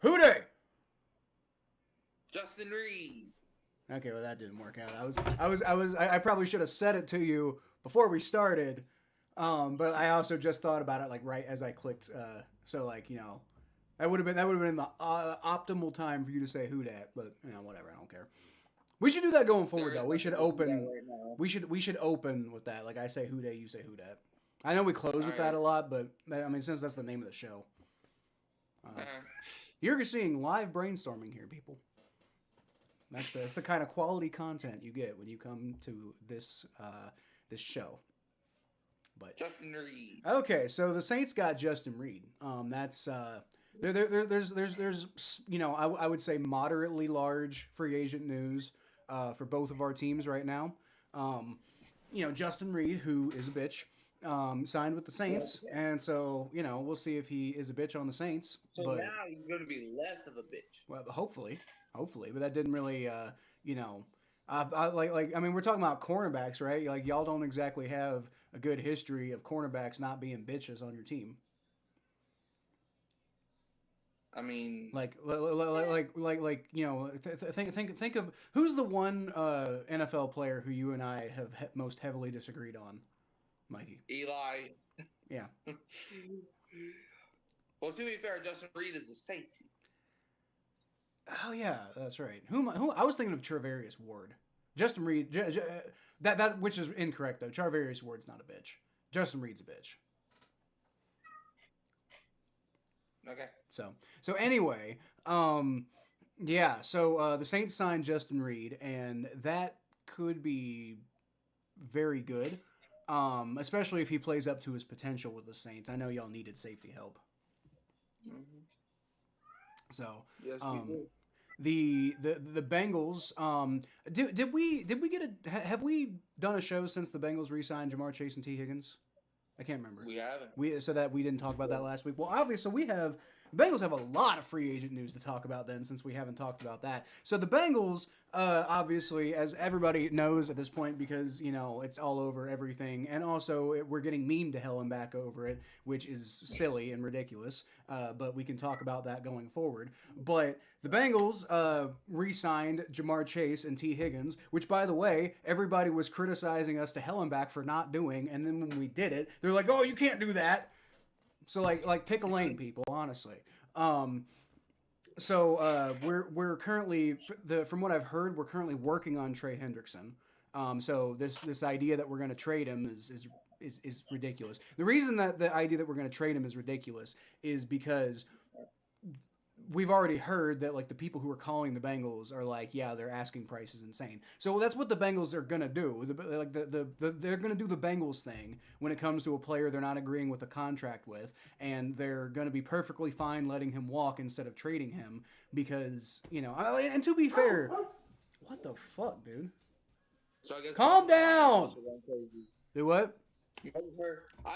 Who Dat? Justin Reed. Okay, well that didn't work out. I probably should have said it to you before we started, but I also just thought about it like right as I clicked. So like that would have been the optimal time for you to say who dat, but whatever. I don't care. We should do that going forward though. We should open. Right now. We should open with that. Like I say who dat, you say who dat. I know we close with that a lot, but I mean since that's the name of the show, you're seeing live brainstorming here, people. That's the kind of quality content you get when you come to this this show. But Justin Reed. Okay, so the Saints got Justin Reed. There's I would say moderately large free agent news for both of our teams right now. Justin Reed, who is a bitch, signed with the Saints, and so we'll see if he is a bitch on the Saints. So now he's going to be less of a bitch. Well, hopefully, but that didn't really, I mean, we're talking about cornerbacks, right? Like y'all don't exactly have a good history of cornerbacks not being bitches on your team. I mean, think of who's the one NFL player who you and I have most heavily disagreed on, Mikey. Eli. Yeah. Well, to be fair, Justin Reed is a safety. Oh yeah, that's right. Who I was thinking of Charvarius Ward. Justin Reed. That which is incorrect though. Charvarius Ward's not a bitch. Justin Reed's a bitch. Okay. So anyway, yeah. So the Saints signed Justin Reed, and that could be very good, especially if he plays up to his potential with the Saints. I know y'all needed safety help. Mm-hmm. So yes, the Bengals. Did we get have we done a show since the Bengals re-signed Jamar Chase and T Higgins? I can't remember. We haven't. So that we didn't talk about that last week. Well, obviously we have. Bengals have a lot of free agent news to talk about then, since we haven't talked about that. So the Bengals, obviously, as everybody knows at this point, because it's all over everything, and also we're getting memed to hell and back over it, which is silly and ridiculous. But we can talk about that going forward. But the Bengals re-signed Jamar Chase and T Higgins, which, by the way, everybody was criticizing us to hell and back for not doing, and then when we did it, they're like, "Oh, you can't do that." So like pick a lane, people. Honestly, we're currently from what I've heard, we're currently working on Trey Hendrickson. So this idea that we're going to trade him is ridiculous. The reason that the idea that we're going to trade him is ridiculous is because we've already heard that like the people who are calling the Bengals are like, yeah, their asking price is insane. So that's what the Bengals are gonna do. They're gonna do the Bengals thing when it comes to a player they're not agreeing with a contract with, and they're gonna be perfectly fine letting him walk instead of trading him because And to be fair, what the fuck, dude? So I guess calm down. Do what? I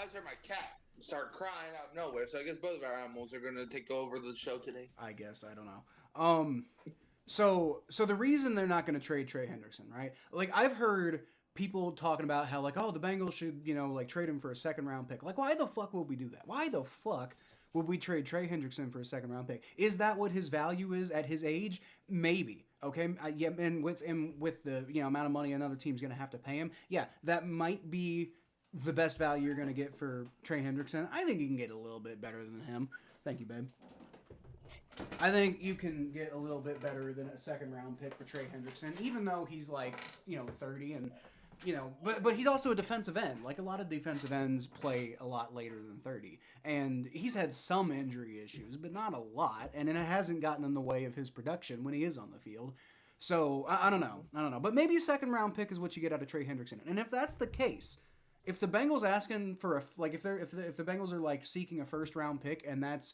just heard my cat start crying out of nowhere. So I guess both of our animals are going to take over the show today. I guess. I don't know. So the reason they're not going to trade Trey Hendrickson, right? Like I've heard people talking about how like, oh, the Bengals should, like trade him for a second round pick. Like, why the fuck would we do that? Why the fuck would we trade Trey Hendrickson for a second round pick? Is that what his value is at his age? Maybe. Okay. Yeah. And with the amount of money another team's going to have to pay him. Yeah. That might be the best value you're going to get for Trey Hendrickson. I think you can get a little bit better than him. Thank you, babe. I think you can get a little bit better than a second round pick for Trey Hendrickson, even though he's like, 30 and, but he's also a defensive end. Like a lot of defensive ends play a lot later than 30. And he's had some injury issues, but not a lot. And it hasn't gotten in the way of his production when he is on the field. So I don't know. But maybe a second round pick is what you get out of Trey Hendrickson. And if that's the case, if the Bengals asking for if the Bengals are like seeking a first round pick and that's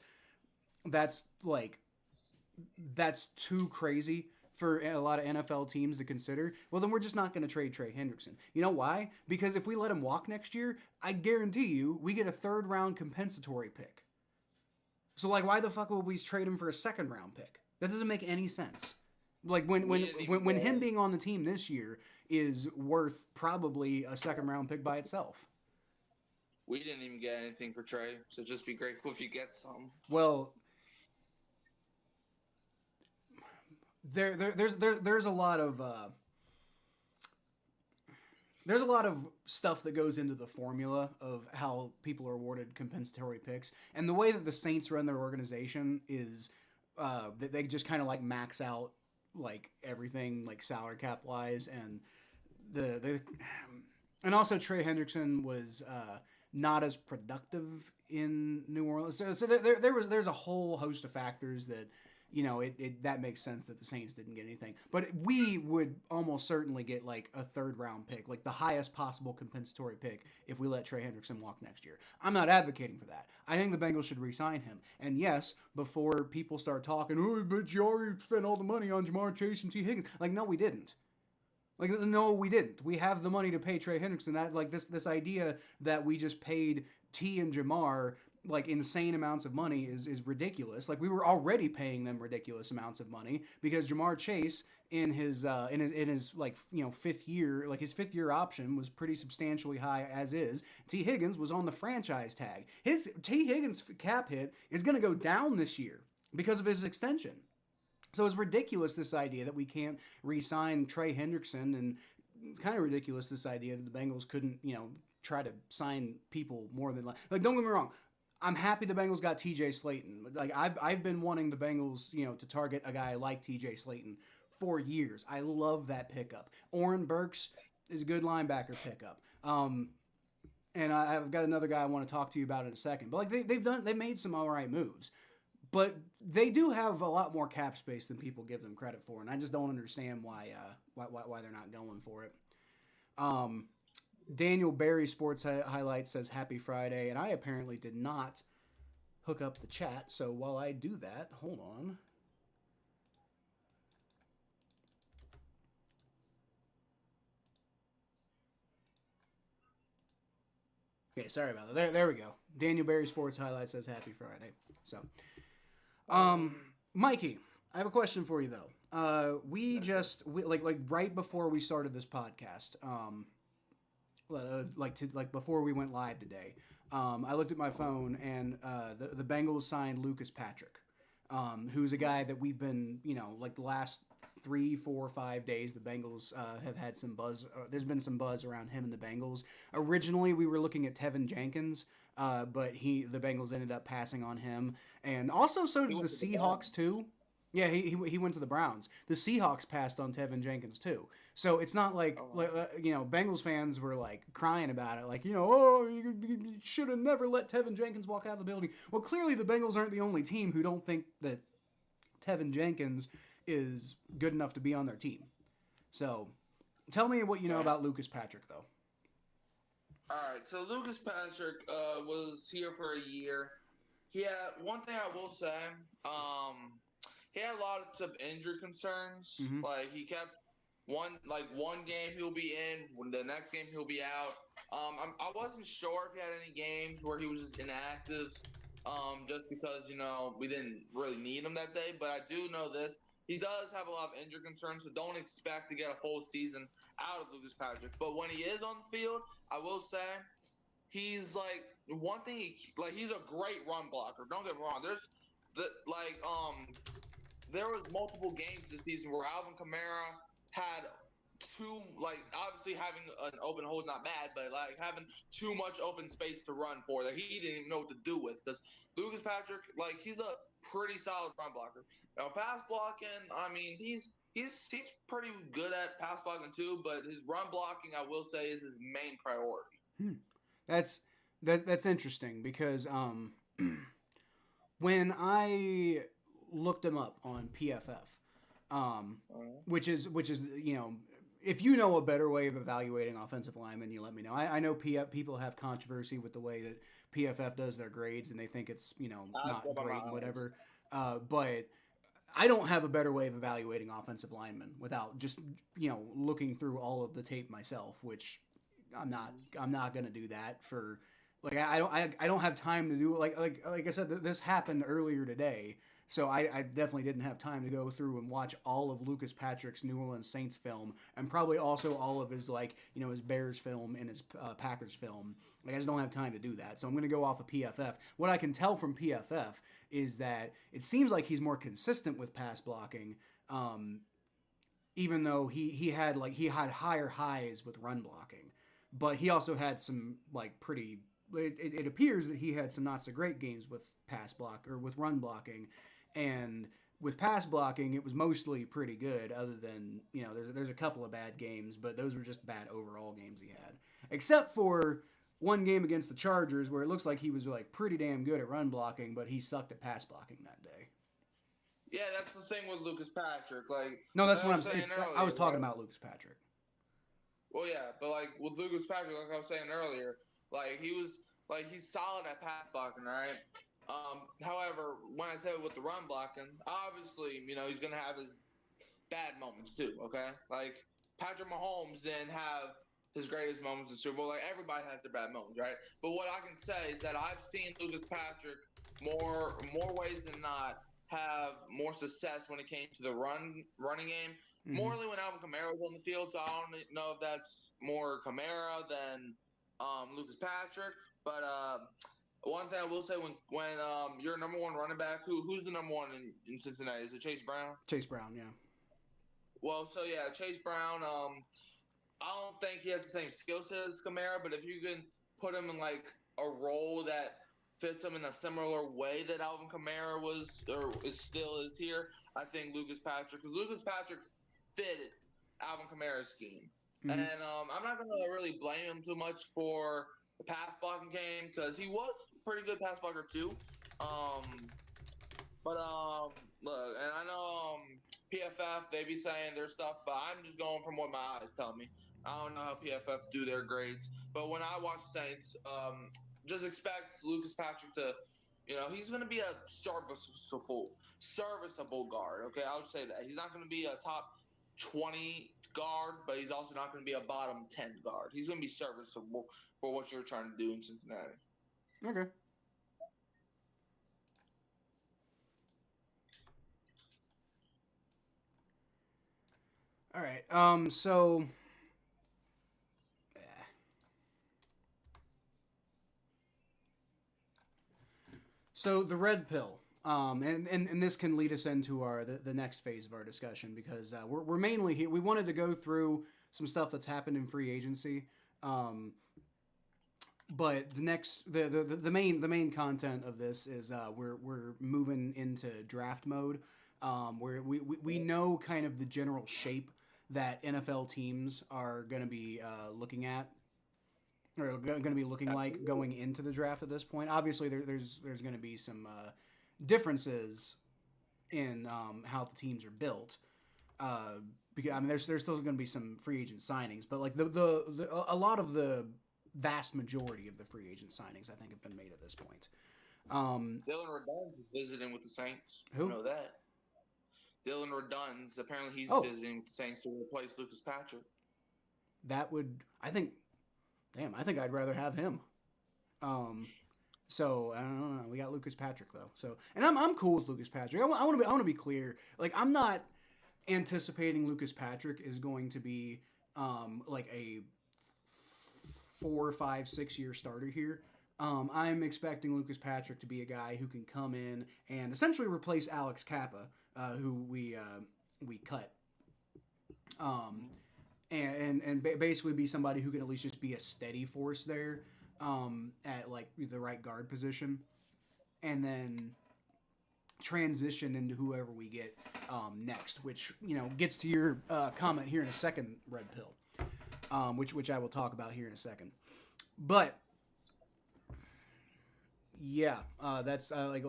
too crazy for a lot of NFL teams to consider, well then we're just not going to trade Trey Hendrickson. You know why? Because if we let him walk next year, I guarantee you we get a third round compensatory pick. So like why the fuck would we trade him for a second round pick? That doesn't make any sense. Like when him being on the team this year is worth probably a second round pick by itself. We didn't even get anything for Trey, so just be grateful if you get some. Well, there's a lot of there's a lot of stuff that goes into the formula of how people are awarded compensatory picks, and the way that the Saints run their organization is they just kind of like max out like everything like salary cap wise, and the and also Trey Hendrickson was not as productive in New Orleans. So there's a whole host of factors that that makes sense that the Saints didn't get anything. But we would almost certainly get like a third round pick, like the highest possible compensatory pick if we let Trey Hendrickson walk next year. I'm not advocating for that. I think the Bengals should re-sign him. And yes, before people start talking, oh, but you already spent all the money on Jamar Chase and T. Higgins. Like, no, we didn't. Like, no, we didn't. We have the money to pay Trey Hendrickson. That like this idea that we just paid T and Jamar like insane amounts of money is ridiculous. Like, we were already paying them ridiculous amounts of money because Jamar Chase in his like fifth year, like his fifth year option was pretty substantially high as is. T. Higgins was on the franchise tag. His T. Higgins cap hit is going to go down this year because of his extension. So it's ridiculous, this idea that we can't re-sign Trey Hendrickson, and kind of ridiculous, this idea that the Bengals couldn't, try to sign people more than like don't get me wrong. I'm happy the Bengals got TJ Slayton. Like I've been wanting the Bengals, to target a guy like TJ Slayton for years. I love that pickup. Oren Burks is a good linebacker pickup. And I've got another guy I want to talk to you about in a second. But like they've made some all right moves. But they do have a lot more cap space than people give them credit for, and I just don't understand why they're not going for it. Daniel Barry Sports Highlights says Happy Friday, and I apparently did not hook up the chat. So while I do that, hold on. Okay, sorry about that. There we go. Daniel Barry Sports Highlights says Happy Friday. So. Mikey, I have a question for you though. We like right before we started this podcast, before we went live today, I looked at my phone and the Bengals signed Lucas Patrick, who's a guy that we've been like the last 3, 4, 5 days the Bengals have had some buzz. There's been some buzz around him and the Bengals. Originally, we were looking at Tevin Jenkins. But the Bengals ended up passing on him, and also so did the Seahawks too. Yeah, he went to the Browns. The Seahawks passed on Tevin Jenkins too. So it's not like Bengals fans were like crying about it, like you should have never let Tevin Jenkins walk out of the building. Well, clearly the Bengals aren't the only team who don't think that Tevin Jenkins is good enough to be on their team. So tell me what you know about Lucas Patrick though. All right, so Lucas Patrick was here for a year. He had one thing I will say. He had lots of injury concerns. Mm-hmm. Like he kept one game he'll be in, when the next game he'll be out. I wasn't sure if he had any games where he was just inactive, just because we didn't really need him that day. But I do know this. He does have a lot of injury concerns, so don't expect to get a full season out of Lucas Patrick. But when he is on the field, I will say he's like one thing. He's a great run blocker. Don't get me wrong. There was multiple games this season where Alvin Kamara had too, obviously having an open hole is not bad, but having too much open space to run for that he didn't even know what to do with. Because Lucas Patrick, he's a pretty solid run blocker. Now, pass blocking, I mean, he's pretty good at pass blocking too, but his run blocking, I will say, is his main priority. That's interesting because when I looked him up on PFF, which is if you know a better way of evaluating offensive linemen, you let me know. I know people have controversy with the way that PFF does their grades, and they think it's not great and whatever. But I don't have a better way of evaluating offensive linemen without just looking through all of the tape myself, which I'm not gonna do that for I don't have time to do it. Like I said, this happened earlier today. So I definitely didn't have time to go through and watch all of Lucas Patrick's New Orleans Saints film, and probably also all of his his Bears film and his Packers film. I just don't have time to do that. So I'm going to go off of PFF. What I can tell from PFF is that it seems like he's more consistent with pass blocking, Um, even though he had higher highs with run blocking, but he also had some like pretty. It appears that he had some not so great games with pass block or with run blocking, and with pass blocking it was mostly pretty good. Other than there's a couple of bad games, but those were just bad overall games he had, except for one game against the Chargers where it looks like he was like pretty damn good at run blocking, but he sucked at pass blocking that day. Yeah, that's the thing with Lucas Patrick. Like, No, that's like what I I'm was saying. saying earlier. I was talking right? about Lucas Patrick. Well, yeah, but like with Lucas Patrick, like I was saying earlier, like he's solid at pass blocking, right? However, when I said with the run blocking, obviously, he's gonna have his bad moments too. Okay, like Patrick Mahomes didn't have his greatest moments in Super Bowl. Like everybody has their bad moments, right? But what I can say is that I've seen Lucas Patrick more ways than not have more success when it came to the running game. Mm-hmm. Morely when Alvin Kamara was on the field, so I don't know if that's more Kamara than Lucas Patrick. But one thing I will say when you're number one running back, who's the number one in Cincinnati? Is it Chase Brown? Chase Brown, yeah. Well, so yeah, Chase Brown. I don't think he has the same skill set as Kamara, but if you can put him in like a role that fits him in a similar way that Alvin Kamara was or still is here, I think Lucas Patrick, because Lucas Patrick fit Alvin Kamara's scheme, Mm-hmm. and I'm not gonna really blame him too much for the pass blocking game because he was a pretty good pass blocker too. Um, but look, and I know PFF they be saying their stuff, but I'm just going from what my eyes tell me. I don't know how PFF do their grades, but when I watch Saints, just expect Lucas Patrick to, he's going to be a serviceable guard. Okay, I'll say that he's not going to be a top 20 guard, but he's also not going to be a bottom 10 guard. He's going to be serviceable for what you're trying to do in Cincinnati. Okay. All right. So the red pill. And this can lead us into the next phase of our discussion because we're mainly here. We wanted to go through some stuff that's happened in free agency, but the main content of this is we're moving into draft mode, where we know kind of the general shape that NFL teams are going to be looking at or going to be looking like going into the draft at this point. Obviously, there's going to be some differences in how the teams are built. Because I mean, there's still going to be some free agent signings, but like a lot of the vast majority of the free agent signings I think have been made at this point. Dylan Redun's is visiting with the Saints. Who? You know that. Dylan Redun's apparently he's visiting with the Saints to replace Lucas Patrick. That would I think. Damn, I think I'd rather have him. So I don't know. We got Lucas Patrick though. So and I'm cool with Lucas Patrick. I want to be clear. Like I'm not anticipating Lucas Patrick is going to be like a 4, 5, 6 year starter here. I'm expecting Lucas Patrick to be a guy who can come in and essentially replace Alex Kappa, who we cut. And basically be somebody who can at least just be a steady force there at like the right guard position, and then transition into whoever we get next, which gets to your comment here in a second, Red Pill, which I will talk about here in a second. But yeah, that's like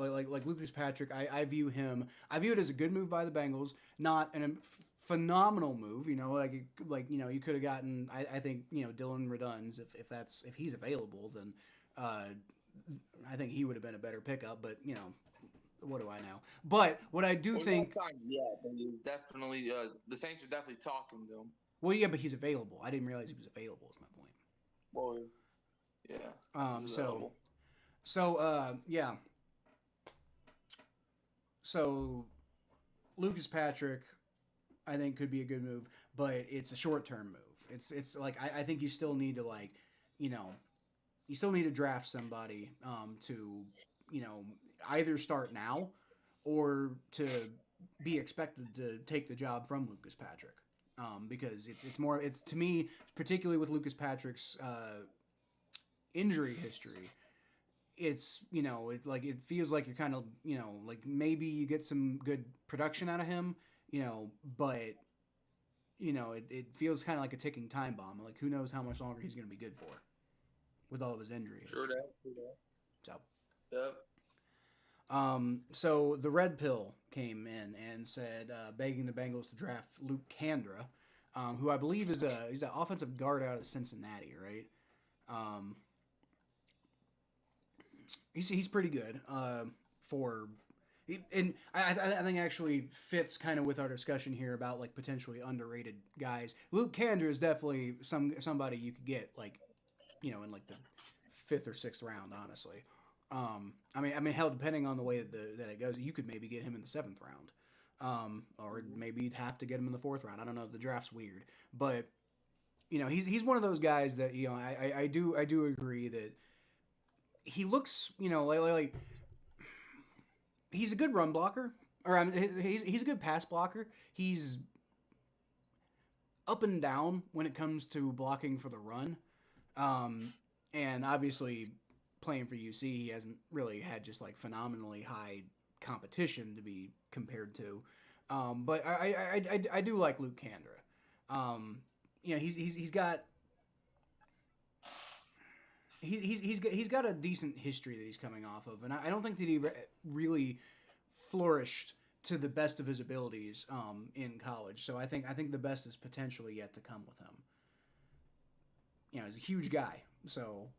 Lucas Patrick. I view him. I view it as a good move by the Bengals, not an phenomenal move. You could have gotten. I think Dylan Redun's if he's available, then I think he would have been a better pickup. But what do I know? But what I do think, yeah, but he's definitely the Saints are definitely talking to him. Well, yeah, but he's available. I didn't realize he was available. Is my point. Well, yeah. Yeah. So Lucas Patrick, I think could be a good move, but it's a short term move. It's like I think you still need to you still need to draft somebody to either start now or to be expected to take the job from Lucas Patrick. Because it's to me, particularly with Lucas Patrick's injury history, it's it feels like you're kind of like maybe you get some good production out of him, but it feels kind of like a ticking time bomb. Like who knows how much longer he's going to be good for with all of his injury history. True that. So. Yep. So the red pill came in and said, begging the Bengals to draft Luke Kandra, who I believe he's an offensive guard out of Cincinnati, right? He's pretty good and I think actually fits kind of with our discussion here about like potentially underrated guys. Luke Kandra is definitely somebody you could get like, in like the 5th or 6th round, honestly. I mean, hell, depending on the way that it goes, you could maybe get him in the 7th round, or maybe you'd have to get him in the 4th round. I don't know. The draft's weird, but he's one of those guys that I do agree that he looks like he's a good run blocker, or he's a good pass blocker. He's up and down when it comes to blocking for the run, and obviously. Playing for UC, he hasn't really had just like phenomenally high competition to be compared to, but I do like Luke Kandra. He's got a decent history that he's coming off of, and I don't think that he really flourished to the best of his abilities in college. So I think the best is potentially yet to come with him. He's a huge guy, so.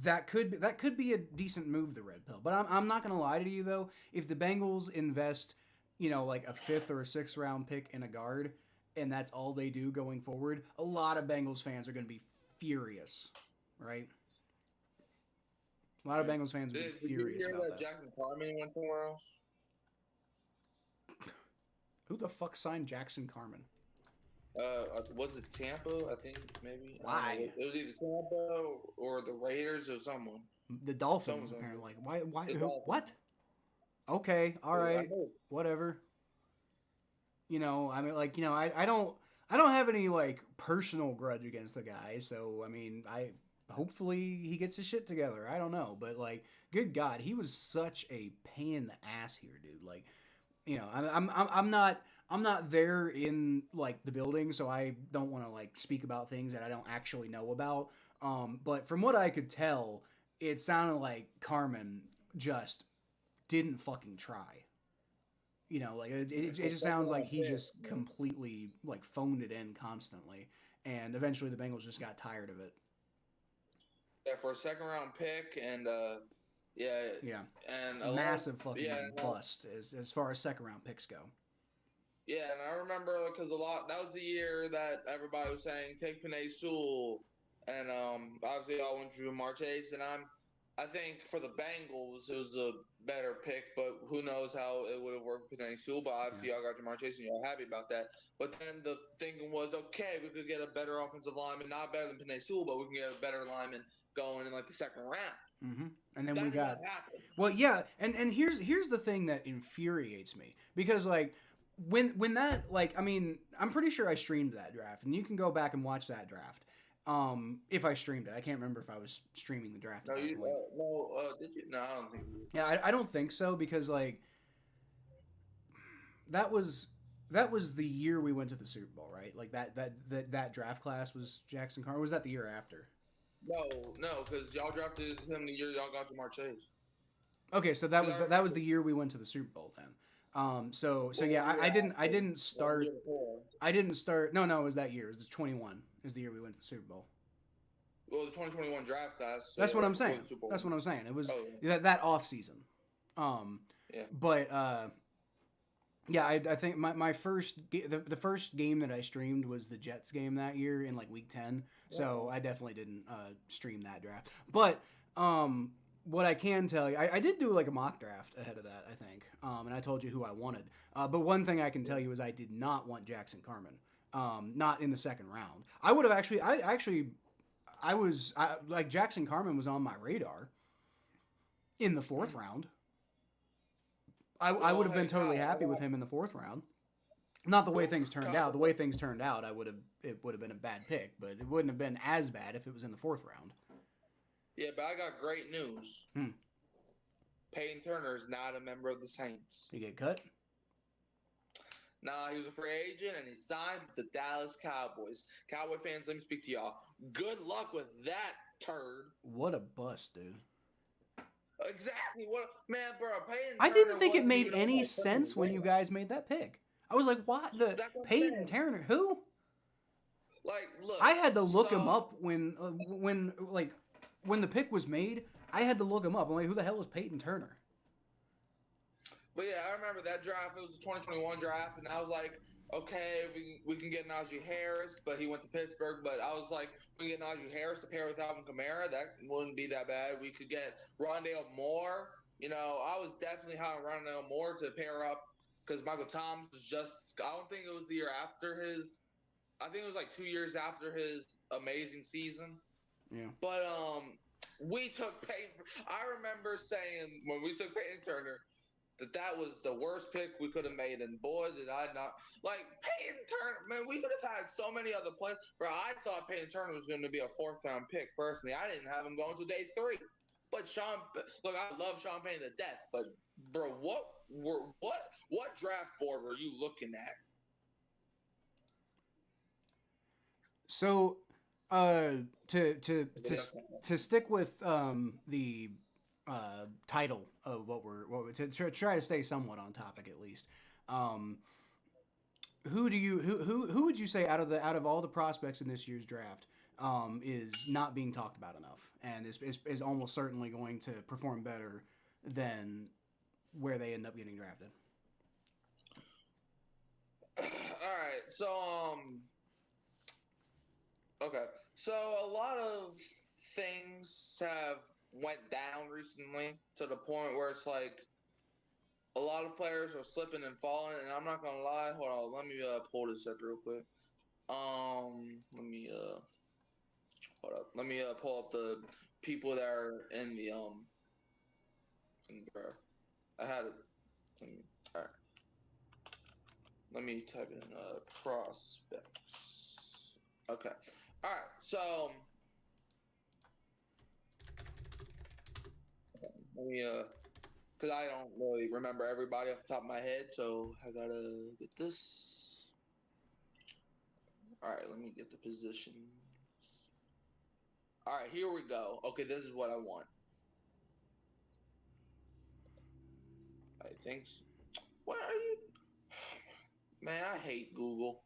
That could be a decent move, the red pill. But I'm not gonna lie to you though. If the Bengals invest, like a 5th or a 6th round pick in a guard, and that's all they do going forward, a lot of Bengals fans are gonna be furious, right? A lot of Bengals fans will be furious about that. Jackson Carman went somewhere else? Who the fuck signed Jackson Carman? Was it Tampa? I think maybe. Why? It was either Tampa or the Raiders or someone. The Dolphins apparently. Why? What? Okay, all right, whatever. I mean, like, I don't have any like personal grudge against the guy. So I mean, hopefully he gets his shit together. I don't know, but like, good God, he was such a pain in the ass here, dude. Like, I'm not there in like the building, so I don't want to like speak about things that I don't actually know about. But from what I could tell, it sounded like Carman just didn't fucking try. Like it just sounds like he just completely like phoned it in constantly, and eventually the Bengals just got tired of it. Yeah, for a 2nd round pick, and and a massive fucking bust as far as 2nd round picks go. Yeah, and I remember because that was the year that everybody was saying take Penei Sewell, and obviously I went to Jamar Chase, and I think for the Bengals it was a better pick, but who knows how it would have worked with Penei Sewell. But obviously y'all got Jamar Chase and y'all happy about that. But then the thinking was, okay, we could get a better offensive lineman, not better than Penei Sewell, but we can get a better lineman going in like the 2nd round. Mm-hmm. And then we got and here's the thing that infuriates me, because like. When that, like, I mean, I'm pretty sure I streamed that draft, and you can go back and watch that draft. If I streamed it, I can't remember if I was streaming the draft. No, did you? No, I don't think. Yeah, I don't think so, because like that was the year we went to the Super Bowl, right? Like that draft class was Jackson Carman. Or was that the year after? No, because y'all drafted him the year y'all got Jamar Chase. Okay, so that was the year we went to the Super Bowl then. So yeah, I didn't start. No, it was that year. It was 21. Is the year we went to the Super Bowl. Well, the 2021 draft class. That's what I'm saying. That's what I'm saying. It was that off season. Yeah. But yeah, I think my first the first game that I streamed was the Jets game that year in like week 10. So I definitely didn't stream that draft. But what I can tell you, I did do like a mock draft ahead of that, I think, and I told you who I wanted. But one thing I can tell you is I did not want Jackson Carman, not in the 2nd round. I would have actually, like Jackson Carman was on my radar in the 4th round. I would have been totally happy with him in the 4th round. Not the way things turned out. The way things turned out, it would have been a bad pick, but it wouldn't have been as bad if it was in the 4th round. Yeah, but I got great news. Peyton Turner is not a member of the Saints. He get cut? Nah, he was a free agent and he signed with the Dallas Cowboys. Cowboy fans, let me speak to y'all. Good luck with that turd. What a bust, dude. Exactly. What, man, bro? Peyton I Turner didn't think it made even any sense when you guys made that pick. I was like, what? The Peyton Turner? Who? Like, look. I had to look him up when the pick was made. I had to look him up. I'm like, who the hell is Peyton Turner? But yeah, I remember that draft. It was the 2021 draft, and I was like, okay, we can get Najee Harris, but he went to Pittsburgh. But I was like, we can get Najee Harris to pair with Alvin Kamara. That wouldn't be that bad. We could get Rondale Moore. You know, I was definitely high on Rondale Moore to pair up because Michael Thomas was just. I don't think it was the year after his. I think it was like 2 years after his amazing season. Yeah. But we took Peyton. I remember saying when we took Peyton Turner that was the worst pick we could have made, and boy, did I not like Peyton Turner. Man, we could have had so many other players. Bro, I thought Peyton Turner was going to be a 4th round pick. Personally, I didn't have him going to day 3. But look, I love Sean Payton to death. But bro, what draft board were you looking at? So, to stick with the title of what we're to try to stay somewhat on topic at least. Who would you say out of all the prospects in this year's draft is not being talked about enough and is almost certainly going to perform better than where they end up getting drafted? All right, so okay, so a lot of things have went down recently to the point where it's like a lot of players are slipping and falling, and I'm not gonna lie. Hold on, let me pull this up real quick. Let me hold up. Let me pull up the people that are in the draft. I had it. All right. Let me type in prospects. Okay. All right. So let me because I don't really remember everybody off the top of my head, so I gotta get this. All right, let me get the positions. All right, here we go. Okay, this is what I want. I think. What are you? Man, I hate Google.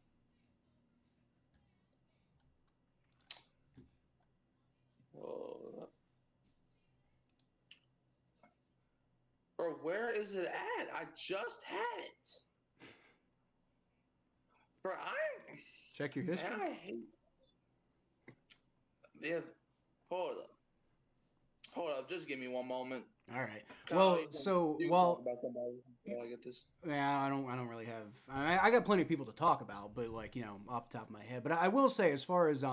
Bro, where is it at? I just had it. Bro, check your history. Man, I hate. Yeah, hold up. Just give me one moment. All right. Kyle, Well, I get this. Yeah, I don't really have. I got plenty of people to talk about, but off the top of my head. But I will say, as far as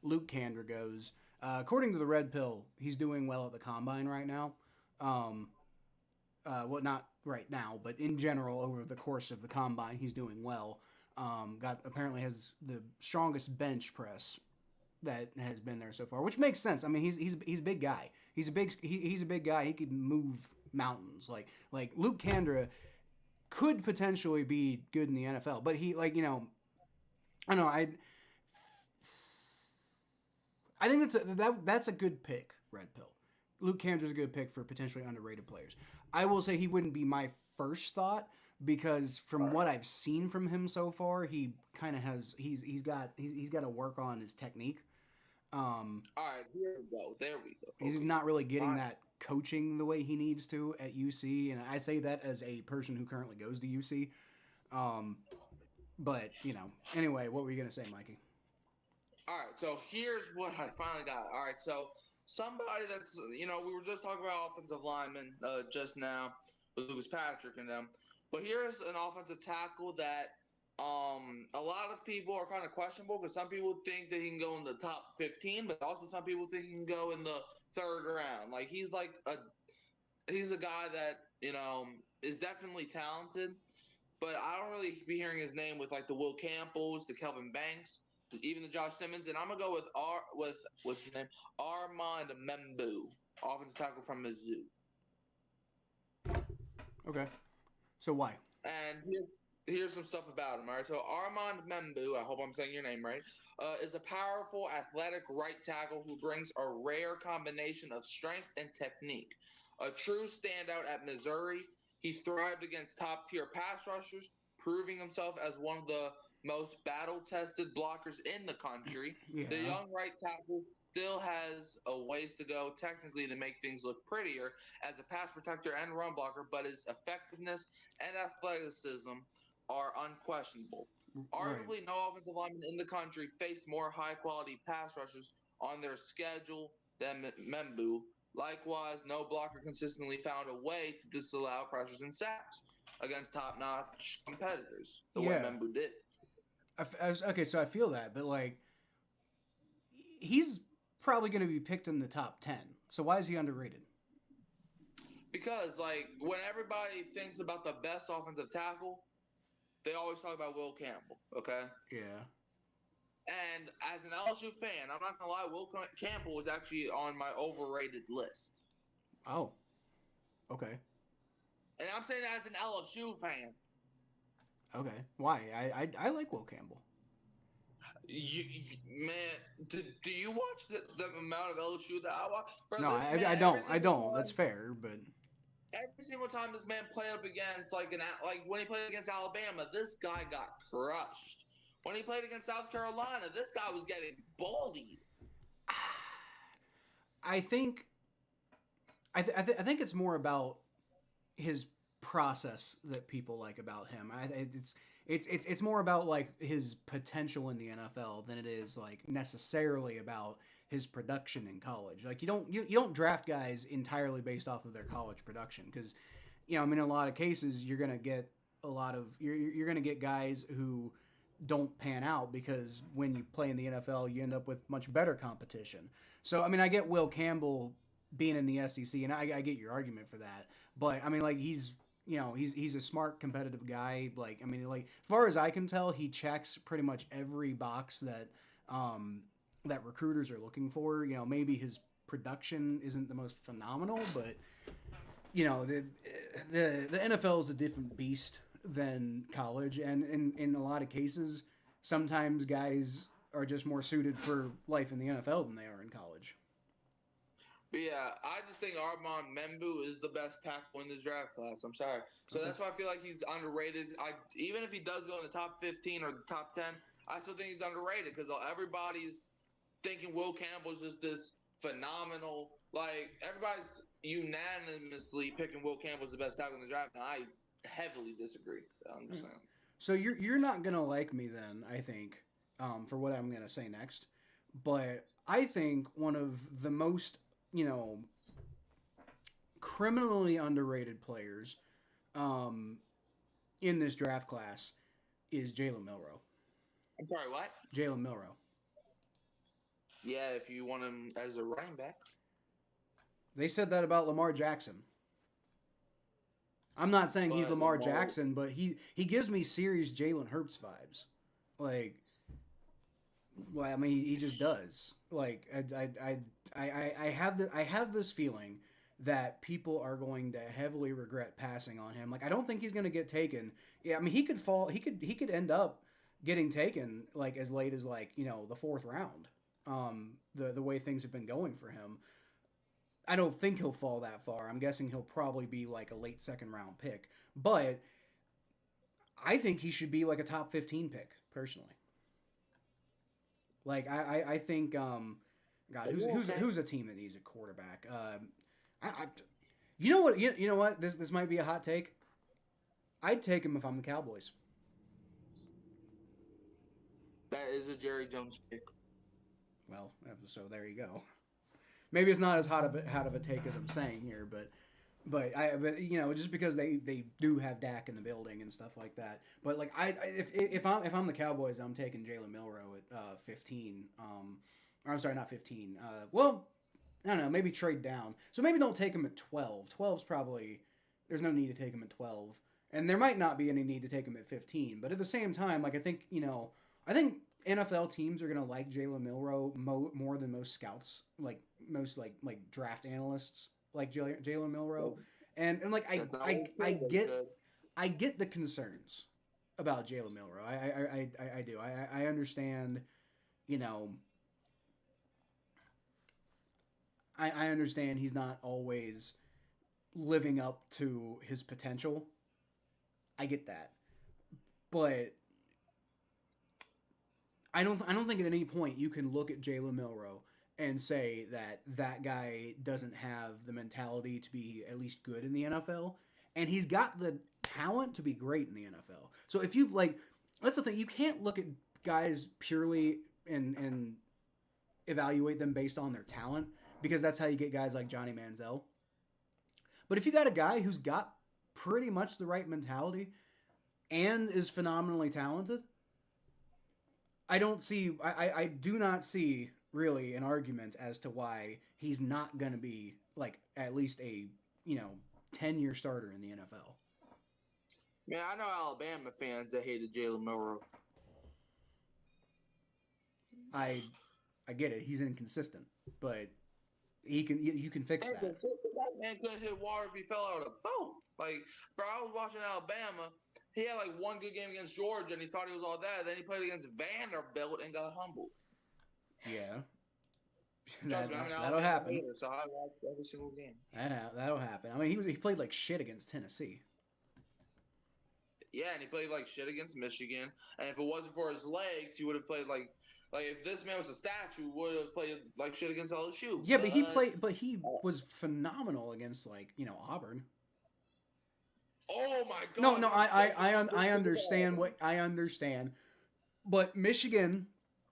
Luke Kandra goes, according to the Red Pill, he's doing well at the combine right now. Well, not right now, but in general, over the course of the combine, he's doing well. Apparently has the strongest bench press that has been there so far, which makes sense. I mean, he's a big guy. He's a big guy. He could move mountains. Like Luke Kandra could potentially be good in the NFL, but he I don't know. I think that's a good pick, Red Pill. Luke Kandra's a good pick for potentially underrated players. I will say he wouldn't be my first thought because from what I've seen from him so far, he kind of has he's got to work on his technique. All right, here we go. There we go. He's not really getting that coaching the way he needs to at UC, and I say that as a person who currently goes to UC. But anyway, what were you gonna say, Mikey? All right, so here's what I finally got. All right, so somebody that's we were just talking about offensive linemen just now with Lucas Patrick and them, but here's an offensive tackle that a lot of people are kind of questionable because some people think that he can go in the top 15, but also some people think he can go in the 3rd round. Like he's a guy that is definitely talented, but I don't really be hearing his name with like the Will Campbells, the Kelvin Banks, even the Josh Simmons. And I'm gonna go with what's his name, Armand Membu, offensive tackle from Mizzou. Okay. So why? And here's some stuff about him. All right, so Armand Membu, I hope I'm saying your name right, is a powerful, athletic right tackle who brings a rare combination of strength and technique. A true standout at Missouri, he thrived against top-tier pass rushers, proving himself as one of the most battle-tested blockers in the country. The Yeah. young right tackle still has a ways to go technically to make things look prettier as a pass protector and run blocker, but his effectiveness and athleticism are unquestionable. Right. Arguably, no offensive lineman in the country faced more high quality pass rushers on their schedule than Membu. Likewise, no blocker consistently found a way to disallow pressures and sacks against top notch competitors the way Yeah. Membu did. Okay, so I feel that, but like he's probably going to be picked in the top 10. So why is he underrated? Because, like, when everybody thinks about the best offensive tackle, they always talk about Will Campbell, okay? Yeah. And as an LSU fan, I'm not gonna lie, Will Campbell was actually on my overrated list. Oh. Okay. And I'm saying that as an LSU fan. Okay. Why? I like Will Campbell. Man, do you watch the amount of LSU that I watch? Bro, No, this man, I every don't. I single don't. That's time, fair, but every single time this man played up against like when he played against Alabama, this guy got crushed. When he played against South Carolina, this guy was getting bullied. I think I think it's more about his process that people like about him. It's more about like his potential in the NFL than it is like necessarily about his production in college. Like you don't draft guys entirely based off of their college production because I mean in a lot of cases you're gonna get you're gonna get guys who don't pan out because when you play in the NFL you end up with much better competition. So I mean I get Will Campbell being in the SEC and I get your argument for that, but I mean like he's a smart competitive guy. Like I mean like as far as I can tell he checks pretty much every box that recruiters are looking for. Maybe his production isn't the most phenomenal, but the NFL is a different beast than college, and in a lot of cases, sometimes guys are just more suited for life in the NFL than they are in college. But yeah, I just think Armand Membu is the best tackle in this draft class. I'm sorry. So Okay. that's why I feel like he's underrated. Even if he does go in the top 15 or the top 10, I still think he's underrated because everybody's thinking Will Campbell's just this phenomenal. Like everybody's unanimously picking Will Campbell as the best tackle in the draft, and I heavily disagree. I'm just saying. So you're not gonna like me then, I think, for what I'm gonna say next. But I think one of the most criminally underrated players in this draft class is Jalen Milroe. I'm sorry, what? Jalen Milroe. Yeah, if you want him as a running back. They said that about Lamar Jackson. I'm not saying he's But Lamar Jackson, but he gives me serious Jalen Hurts vibes. Like, well, I mean, he just does. Like, I have this feeling that people are going to heavily regret passing on him. Like, I don't think he's going to get taken. Yeah, I mean, he could fall. He could end up getting taken like as late as like the fourth round. The way things have been going for him. I don't think he'll fall that far. I'm guessing he'll probably be like a late second round pick. But I think he should be like a top 15 pick, personally. Like I think God, who's a team that needs a quarterback? You know what? You know what? This might be a hot take. I'd take him if I'm the Cowboys. That is a Jerry Jones pick. Well, so there you go. Maybe it's not as hot of a take as I'm saying here, but just because they do have Dak in the building and stuff like that. But like if I'm the Cowboys, I'm taking Jalen Milroe at 15. Or I'm sorry, not 15. Well, I don't know, maybe trade down. So maybe don't take him at 12. 12's probably there's no need to take him at 12. And there might not be any need to take him at 15. But at the same time, like, I think, I think NFL teams are going to like Jalen Milroe more than most scouts, like, most, like draft analysts like Jalen Milroe. And like, I get the concerns about Jalen Milroe. I do. I understand, you know, I understand he's not always living up to his potential. I get that. But I don't think at any point you can look at Jalen Milroe and say that that guy doesn't have the mentality to be at least good in the NFL, and he's got the talent to be great in the NFL. So if you've like, that's the thing, you can't look at guys purely and evaluate them based on their talent, because that's how you get guys like Johnny Manziel. But if you got a guy who's got pretty much the right mentality and is phenomenally talented, I do not see really an argument as to why he's not going to be like at least a 10-year starter in the NFL. Man, I know Alabama fans that hated Jalen Milroe. I get it. He's inconsistent, but you can fix that. That man couldn't hit water if he fell out of a boat. Like, bro, I was watching Alabama. He had like one good game against Georgia, and he thought he was all that. Then he played against Vanderbilt and got humbled. Yeah. That'll happen. So I watched every single game. That'll happen. I mean, he played like shit against Tennessee. Yeah, and he played like shit against Michigan. And if it wasn't for his legs, he would have played like if this man was a statue, would have played like shit against LSU. Yeah, but he was phenomenal against Auburn. Oh my god! No, I understand I understand, but Michigan,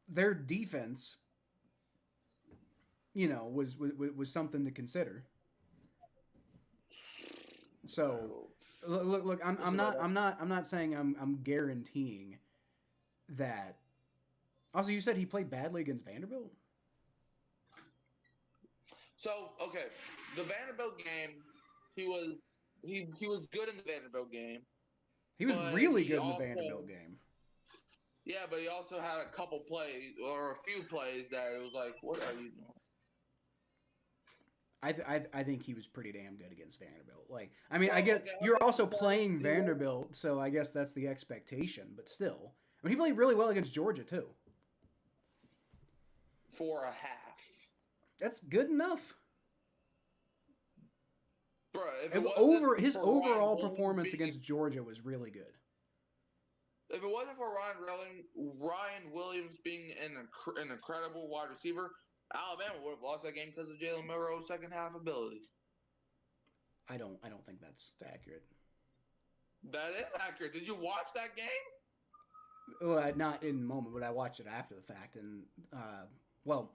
their defense, was something to consider. So, look, I'm not saying I'm guaranteeing that. Also, you said he played badly against Vanderbilt. So, okay, the Vanderbilt game, he was good in the Vanderbilt game. He was really good in the Vanderbilt game. Yeah, but he also had a couple plays or a few plays that it was like, what are you doing? I think he was pretty damn good against Vanderbilt. Like, I mean, I get you're also playing Vanderbilt, so I guess that's the expectation. But still, I mean, he played really well against Georgia too. For a half. That's good enough. Bro, his overall performance against Georgia was really good. If it wasn't for Ryan Williams being an incredible wide receiver, Alabama would have lost that game because of Jalen Milroe's second half ability. I don't think that's accurate. That is accurate. Did you watch that game? Well, not in the moment, but I watched it after the fact, and well,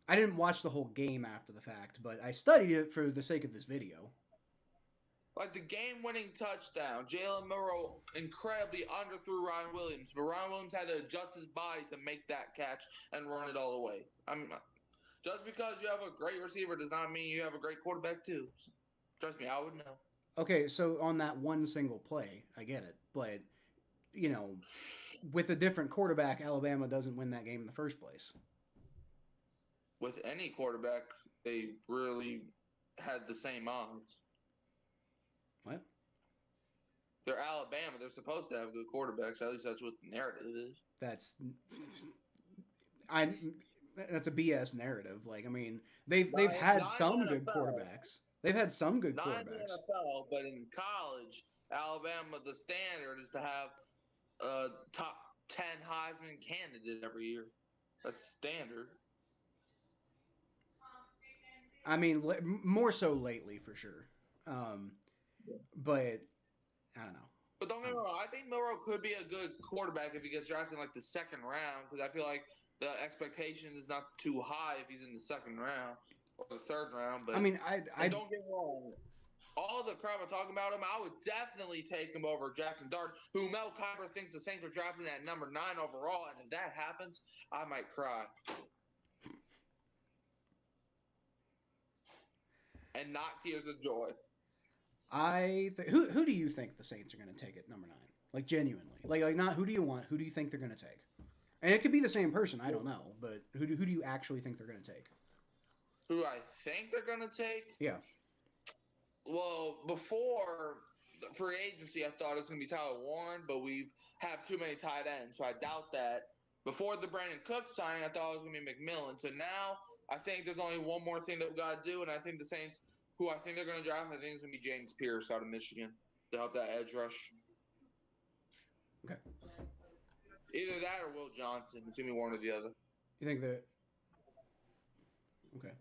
I didn't watch the whole game after the fact, but I studied it for the sake of this video. Like the game-winning touchdown, Jalen Milroe incredibly underthrew Ryan Williams, but Ryan Williams had to adjust his body to make that catch and run it all the way. Just because you have a great receiver does not mean you have a great quarterback too. Trust me, I would know. Okay, so on that one single play, I get it, but with a different quarterback, Alabama doesn't win that game in the first place. With any quarterback, they really had the same odds. What? They're Alabama. They're supposed to have good quarterbacks. At least that's what the narrative is. That's a BS narrative. Like, I mean, they've had some good quarterbacks. They've had some good quarterbacks. Not in the NFL, but in college, Alabama, the standard is to have a top 10 Heisman candidate every year. That's standard. I mean, more so lately for sure. But I don't know. But don't get me wrong, I think Milroe could be a good quarterback if he gets drafted in like the second round, because I feel like the expectation is not too high if he's in the second round or the third round. But I mean, I don't get me wrong. All the crap I'm talking about him, I would definitely take him over Jackson Dart, who Mel Kiper thinks the Saints are drafting at number 9 overall, and if that happens, I might cry. And not tears of joy. Who do you think the Saints are going to take at number 9? Like genuinely, like not who do you want? Who do you think they're going to take? And it could be the same person. I don't know, but who do you actually think they're going to take? Who do I think they're going to take? Yeah. Well, before free agency, I thought it was going to be Tyler Warren, but we have too many tight ends, so I doubt that. Before the Brandon Cook signing, I thought it was going to be McMillan. So now I think there's only one more thing that we got to do, and I think the Saints, who I think they're going to draft, I think it's going to be James Pierce out of Michigan to help that edge rush. Okay. Either that or Will Johnson. It's going to be one or the other. You think that? Okay.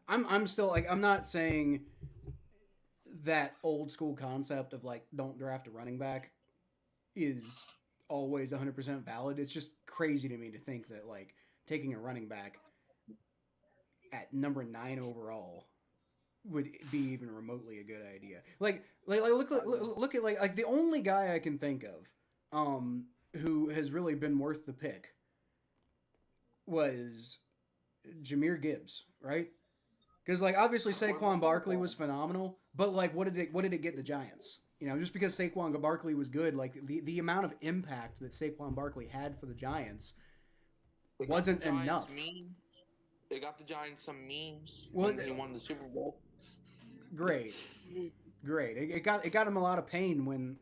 I'm still like I'm not saying that old school concept of like don't draft a running back is always 100% valid. It's just crazy to me to think that like taking a running back at number 9 overall would be even remotely a good idea. Like look at like the only guy I can think of who has really been worth the pick was Jahmyr Gibbs, right? Because like obviously Saquon Barkley was phenomenal, but like what did it get the Giants? You know, just because Saquon Barkley was good, like the amount of impact that Saquon Barkley had for the Giants wasn't enough. They got the Giants some memes well, when he won the Super Bowl. Great. It got him a lot of pain when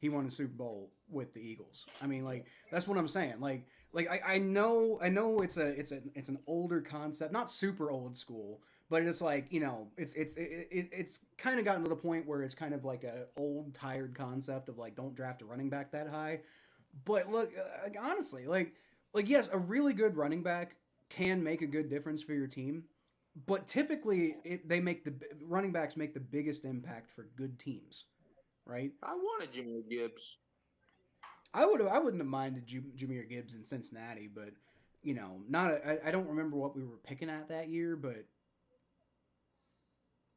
he won the Super Bowl with the Eagles. I mean, like that's what I'm saying. Like I know it's an older concept, not super old school, but it's like, you know, it's kind of gotten to the point where it's kind of like a old tired concept of like don't draft a running back that high. But look, honestly, like yes, a really good running back can make a good difference for your team, but typically running backs make the biggest impact for good teams, right? I wanted Jahmyr Gibbs. I wouldn't have minded Jahmyr Gibbs in Cincinnati, but you know, I don't remember what we were picking at that year, but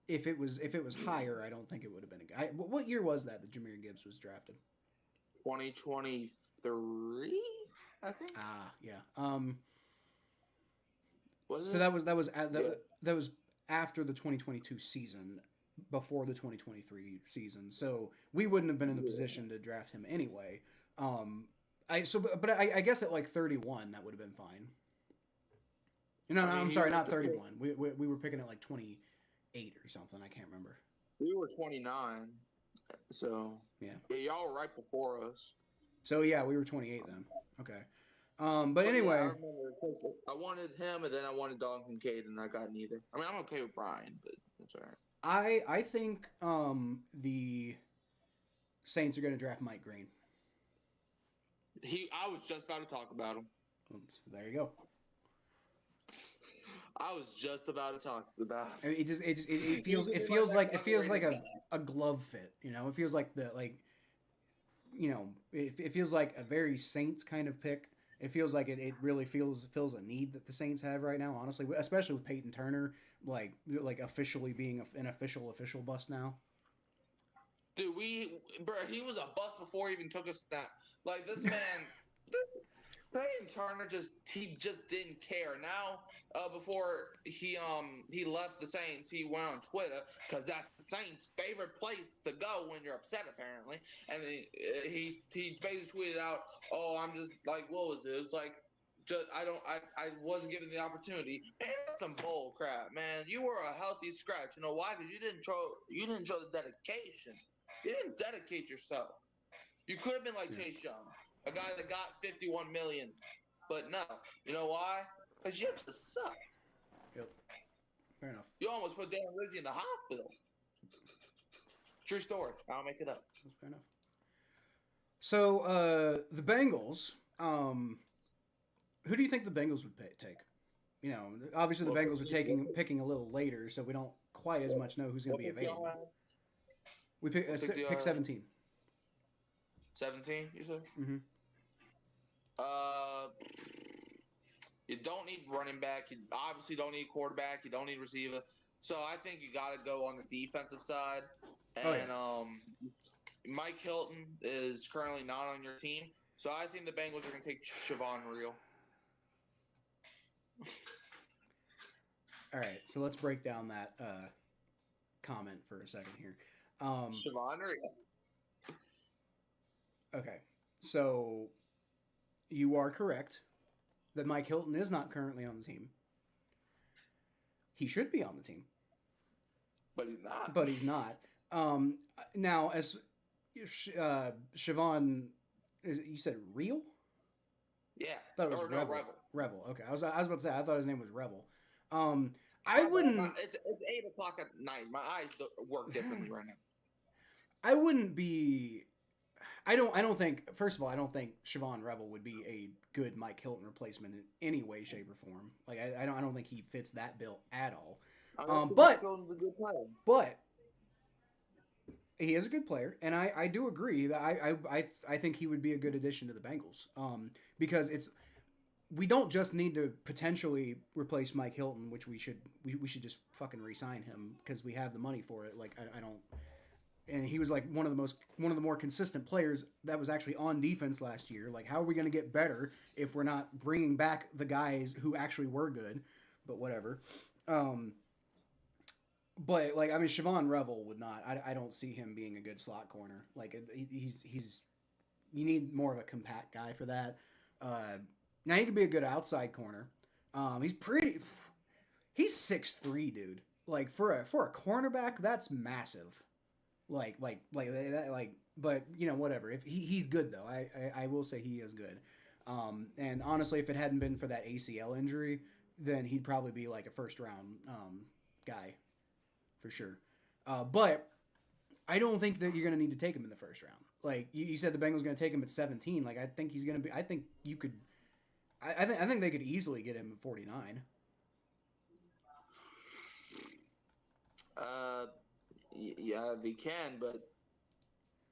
if it was higher, I don't think it would have been a guy. What year was that Jahmyr Gibbs was drafted? 2023, I think. Yeah. So that was after the 2022 season, before the 2023 season. So we wouldn't have been in a position to draft him anyway. I guess at like 31 that would have been fine. No, I'm sorry, not 31. We were picking at like 28 or something. I can't remember. We were 29. So yeah, y'all were right before us. So yeah, we were 28 then. Okay. But anyway, yeah, I wanted him, and then I wanted Dalton Kincaid, and I got neither. I mean, I'm okay with Brian, but that's all right. I think the Saints are going to draft Mike Green. I was just about to talk about him. There you go. I was just about to talk about him. It feels like a glove fit. You know, it feels like it feels like a very Saints kind of pick. It feels like it really fills a need that the Saints have right now, honestly, especially with Peyton Turner like officially being an official bust now. Dude, he was a bust before he even took a snap. Like this man, Peyton Turner just didn't care. Now, before he left the Saints, he went on Twitter because that's the Saints' favorite place to go when you're upset, apparently. And he basically tweeted out, "Oh, I'm just like, what was it? It was like, I wasn't given the opportunity." Man, that's some bull crap, man. You were a healthy scratch. You know why? Because you didn't show the dedication. You didn't dedicate yourself. You could have been like Chase Young, a guy that got $51 million, but no. You know why? Because you just suck. Yep. Fair enough. You almost put Dan Rizzi in the hospital. True story. I'll make it up. That's fair enough. So the Bengals. Who do you think the Bengals would take? You know, obviously the Bengals are picking a little later, so we don't quite as much know who's going to be available. We pick 17. 17, you said? Mm-hmm. You don't need running back. You obviously don't need quarterback. You don't need receiver. So I think you got to go on the defensive side. And Mike Hilton is currently not on your team. So I think the Bengals are going to take Siobhan Reel. All right, so let's break down that comment for a second here. Siobhan or Okay, so you are correct that Mike Hilton is not currently on the team. He should be on the team, but he's not. But he's not. Now, as Siobhan, you said Real? Yeah. I thought it was Rebel. No, Rebel. Rebel. Okay, I was about to say I thought his name was Rebel. I wouldn't. It's 8:00 at night. My eyes work differently right now. I wouldn't be. I don't think. First of all, I don't think Siobhan Rebel would be a good Mike Hilton replacement in any way, shape, or form. Like I don't think he fits that bill at all. But Hilton's a good player. But he is a good player, and I do agree that I think he would be a good addition to the Bengals. Because we don't just need to potentially replace Mike Hilton, which we should just fucking re-sign him because we have the money for it. Like I don't. And he was like one of the more consistent players that was actually on defense last year. Like, how are we going to get better if we're not bringing back the guys who actually were good? But whatever. But like, I mean, Siobhan Rebel would not. I don't see him being a good slot corner. Like, he's you need more of a compact guy for that. Now he could be a good outside corner. He's 6'3", dude. Like for a cornerback, that's massive. Like, but you know, whatever. If he's good though, I will say he is good. And honestly, if it hadn't been for that ACL injury, then he'd probably be like a first round guy, for sure. But I don't think that you're gonna need to take him in the first round. Like you said, the Bengals gonna take him at 17. Like I think he's gonna be. I think you could. I think they could easily get him at 49. Yeah, they can, but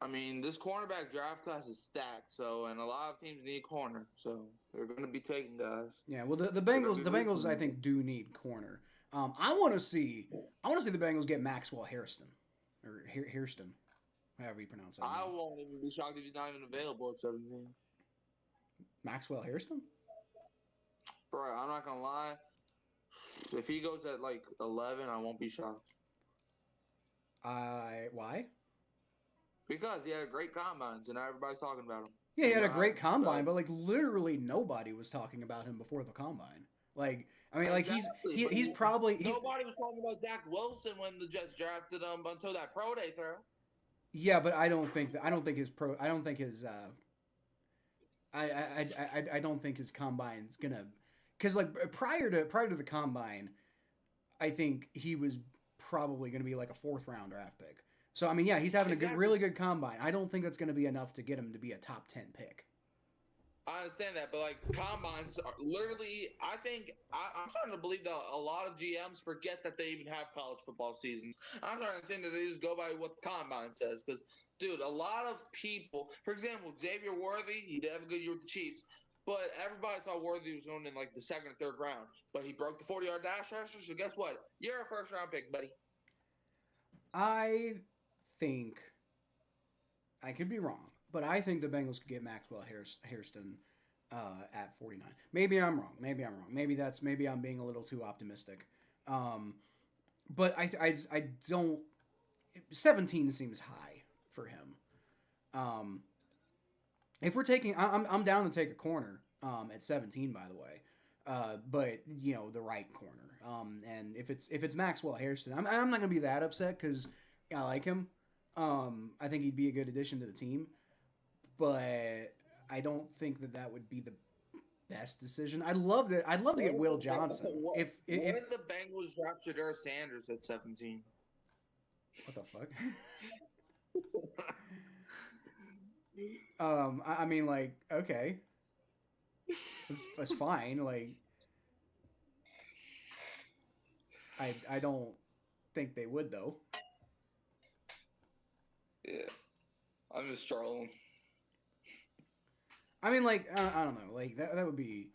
I mean, this cornerback draft class is stacked. So, and a lot of teams need corner, so they're going to be taking guys. Yeah, well, the Bengals, I think, do need corner. I want to see the Bengals get Maxwell Hairston, or Hairston, however you pronounce that. I won't even be shocked if he's not even available at 17. Maxwell Hairston? Bro, I'm not gonna lie. If he goes at like 11, I won't be shocked. Why? Because he had great combines and everybody's talking about him. Yeah, he had a great combine, but like literally nobody was talking about him before the combine. Like, I mean, like he's probably nobody was talking about Zach Wilson when the Jets drafted him until that pro day throw. Yeah, but I don't think his combine's gonna, because like prior to the combine, I think he was probably going to be like a 4th round draft pick. So I mean, yeah, he's having a really good combine. I don't think that's going to be enough to get him to be a top 10 pick. I understand that, but like combines are literally, I think I'm starting to believe that a lot of GMs forget that they even have college football seasons. I'm starting to think that they just go by what the combine says. Because, dude, a lot of people, for example, Xavier Worthy, he did have a good year with the Chiefs. But everybody thought Worthy was going in like the 2nd or 3rd round. But he broke the 40-yard dash rusher, so guess what? You're a first-round pick, buddy. I think, I could be wrong, but I think the Bengals could get Maxwell Hairston at 49. Maybe I'm wrong. Maybe I'm being a little too optimistic. But I don't. 17 seems high for him. If we're taking, I'm down to take a corner at 17, by the way. But you know, the right corner. And if it's Maxwell Hairston, I'm not gonna be that upset because I like him. I think he'd be a good addition to the team, but I don't think that would be the best decision. I'd love to get Will Johnson. If the Bengals draft Shedeur Sanders at 17? What the fuck? I mean, like, okay, that's fine. Like, I don't think they would though. Yeah, I'm just trolling. I mean, like, I don't know. Like that would be.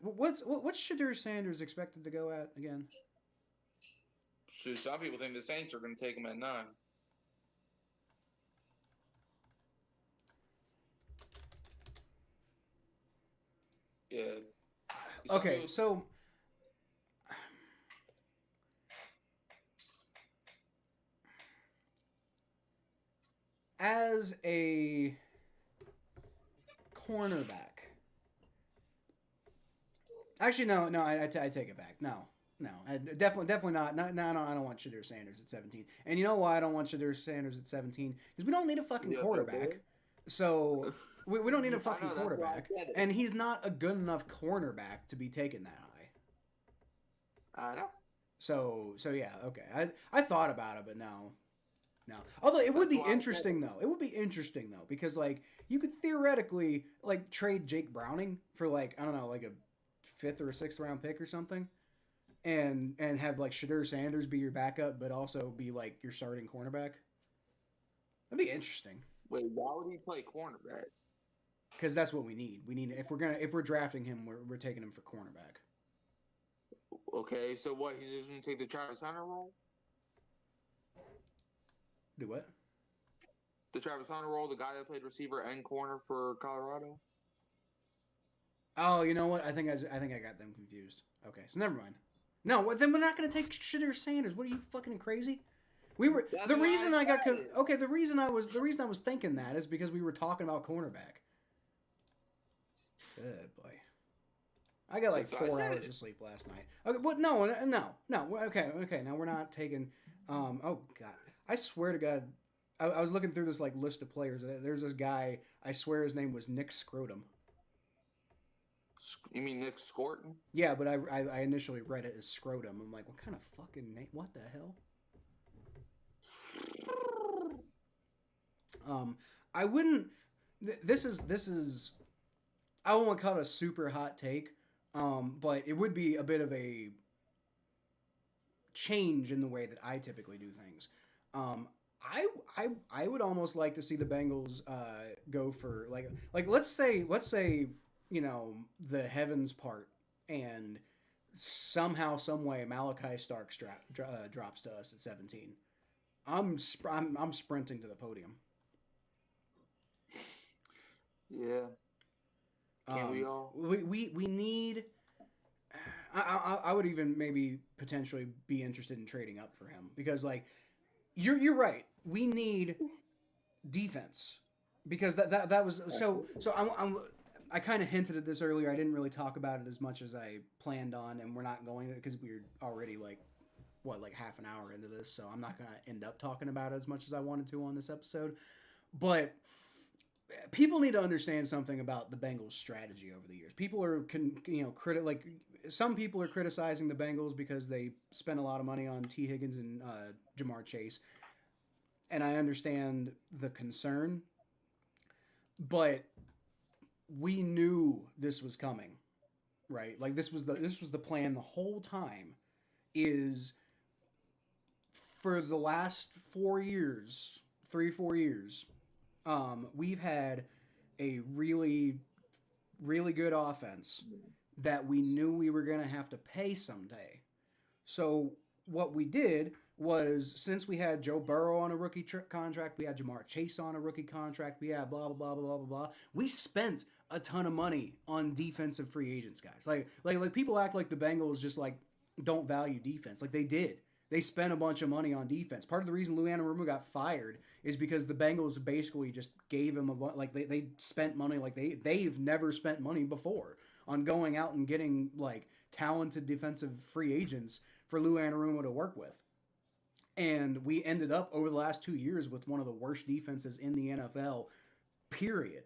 What's Shedeur Sanders expected to go at again? Shoot, some people think the Saints are going to take him at 9. Yeah. Okay, so as a cornerback. Actually, no, I take it back. No, definitely not. No, I don't want Shadur Sanders at 17. And you know why I don't want Shadur Sanders at 17? Because we don't need a fucking quarterback. So we don't need a fucking quarterback, and he's not a good enough cornerback to be taken that high. I know. So yeah, okay. I thought about it, but no. Although it would be interesting though. It would be interesting though, because like you could theoretically like trade Jake Browning for like, I don't know, like a 5th or a 6th round pick or something, and have like Shadur Sanders be your backup, but also be like your starting cornerback. That'd be interesting. Wait, why would he play cornerback? Because that's what we need. We need if we're drafting him, we're taking him for cornerback. Okay, so what? He's just gonna take the Travis Hunter role? Do what? The Travis Hunter role, the guy that played receiver and corner for Colorado. Oh, you know what? I think I got them confused. Okay, so never mind. No, then we're not gonna take Shadur Sanders. What are you fucking crazy? We were the reason I got okay. The reason I was thinking that is because we were talking about cornerback. Good boy. I got like 4 hours of sleep last night. Okay, but no. Okay. Now we're not taking. Oh God, I swear to God, I was looking through this like list of players. There's this guy. I swear his name was Nick Scrotum. You mean Nick Scorton? Yeah, but I initially read it as Scrotum. I'm like, what kind of fucking name? What the hell? I wouldn't. This is. I won't call it a super hot take, but it would be a bit of a change in the way that I typically do things. I would almost like to see the Bengals go for like let's say you know the heavens part and somehow some way Malachi Starks drops to us at 17. I'm sprinting to the podium. Yeah. Can't we all? We need. I would even maybe potentially be interested in trading up for him because like you're right. We need defense because that was so I kind of hinted at this earlier. I didn't really talk about it as much as I planned on, and we're not going to because we're already like half an hour into this, so I'm not going to end up talking about it as much as I wanted to on this episode. But people need to understand something about the Bengals' strategy over the years. People are, some people are criticizing the Bengals because they spent a lot of money on T. Higgins and Jamar Chase, and I understand the concern, but we knew this was coming, right? Like this was the plan the whole time. Is for the last 4 years, 3-4 years. We've had a really, really good offense that we knew we were going to have to pay someday. So what we did was, since we had Joe Burrow on a rookie contract, we had Jamar Chase on a rookie contract, we had blah, blah, blah, blah, blah, blah. We spent a ton of money on defensive free agents, guys. Like people act like the Bengals just like don't value defense. Like they did. They spent a bunch of money on defense. Part of the reason Lou Anarumo got fired is because the Bengals basically just gave him they spent money like they've never spent money before on going out and getting like talented defensive free agents for Lou Anarumo to work with. And we ended up over the last 2 years with one of the worst defenses in the NFL, period.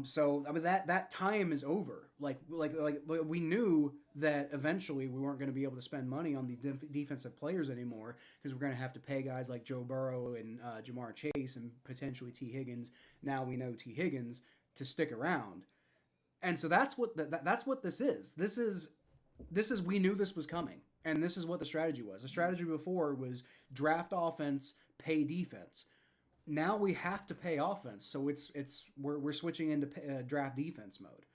So I mean that time is over. Like we knew that eventually we weren't going to be able to spend money on the defensive players anymore because we're going to have to pay guys like Joe Burrow and Jamar Chase and potentially T. Higgins. Now we know T. Higgins to stick around, and so that's what this is. This is we knew this was coming, and this is what the strategy was. The strategy before was draft offense, pay defense. Now we have to pay offense, so we're switching into draft defense mode.